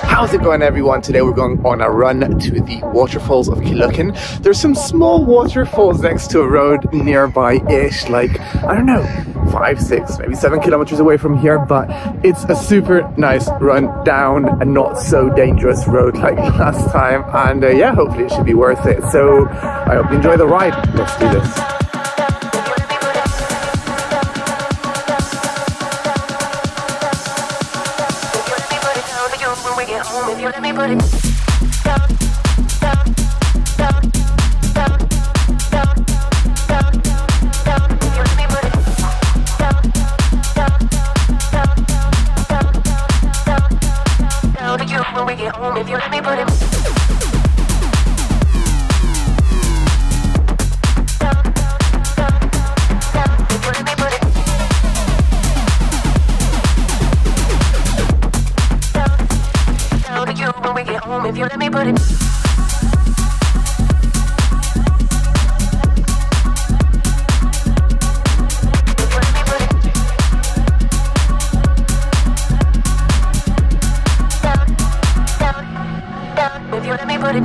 How's it going, everyone? Today we're going on a run to the waterfalls of Killucan. There's some small waterfalls next to a road nearby-ish, like, I don't know, 5, 6, maybe 7 kilometers away from here, but it's a super nice run down a not so dangerous road like last time, and yeah, hopefully it should be worth it. So I hope you enjoy the ride. Let's do this. If you let me put it down, down, down, down, down, down, down. If you let me put it down, down, down, down, down, down to you when we get home. If you let me put it down, down, down. If you let me put it down to you when we get home. If you let me put it down, down, down. If you let me put it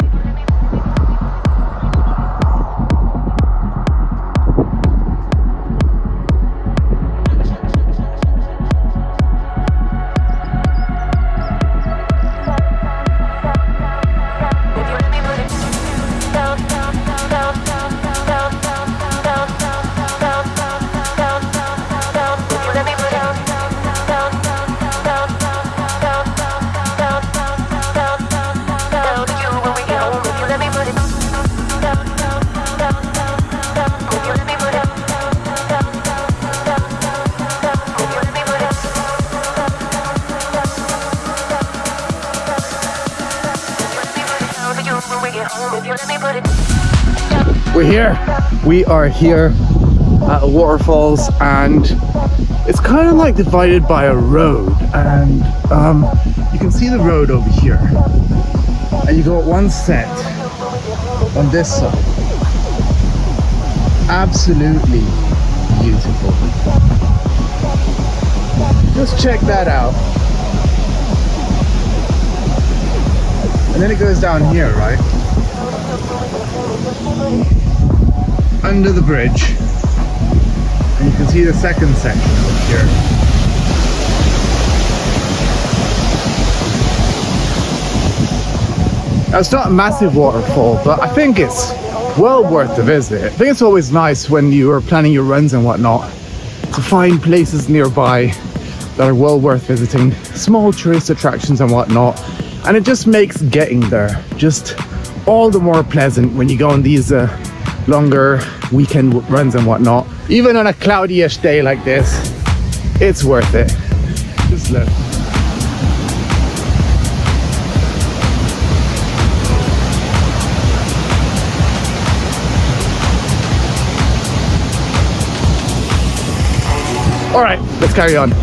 We're here. We are here at waterfalls, and it's kind of like divided by a road, and you can see the road over here, and you got one set on this side. Absolutely beautiful. Just check that out. And then it goes down here, right? Under the bridge, and you can see the second section over here. Now, it's not a massive waterfall, but I think it's well worth the visit. I think it's always nice when you are planning your runs and whatnot to find places nearby that are well worth visiting, small tourist attractions and whatnot, and it just makes getting there just all the more pleasant when you go on these longer weekend runs and whatnot. Even on a cloudy-ish day like this, it's worth it. Just look. All right, let's carry on.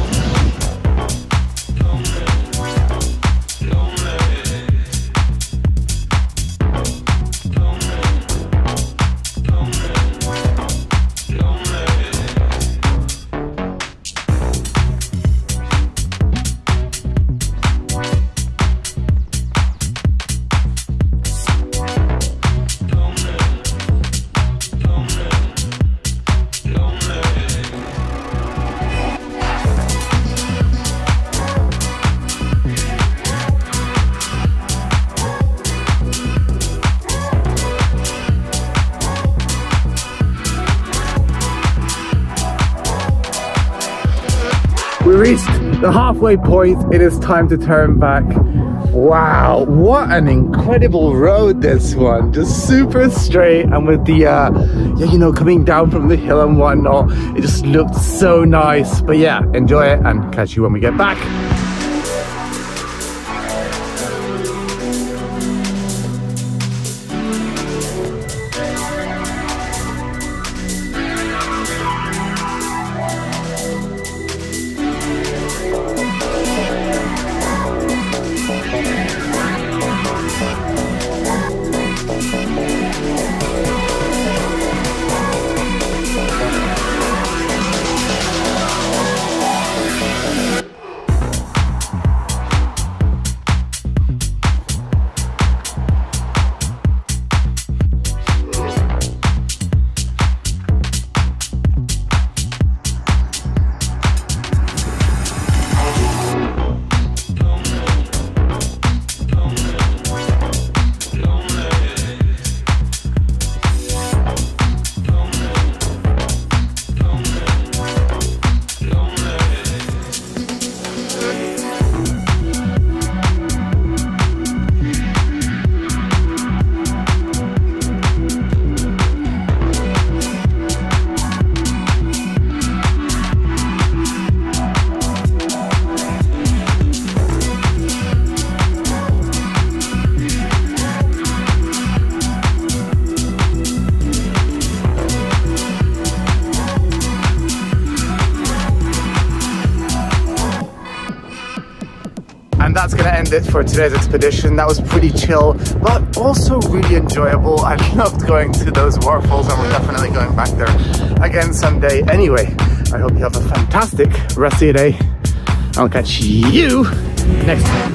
We reached the halfway point. It is time to turn back. Wow, what an incredible road this one. Just super straight, and with the yeah, you know, coming down from the hill and whatnot, it just looked so nice. But yeah, enjoy it and catch you when we get back. And that's gonna end it for today's expedition. That was pretty chill, but also really enjoyable. I loved going to those waterfalls, and we're definitely going back there again someday. Anyway, I hope you have a fantastic rest of your day. I'll catch you next time.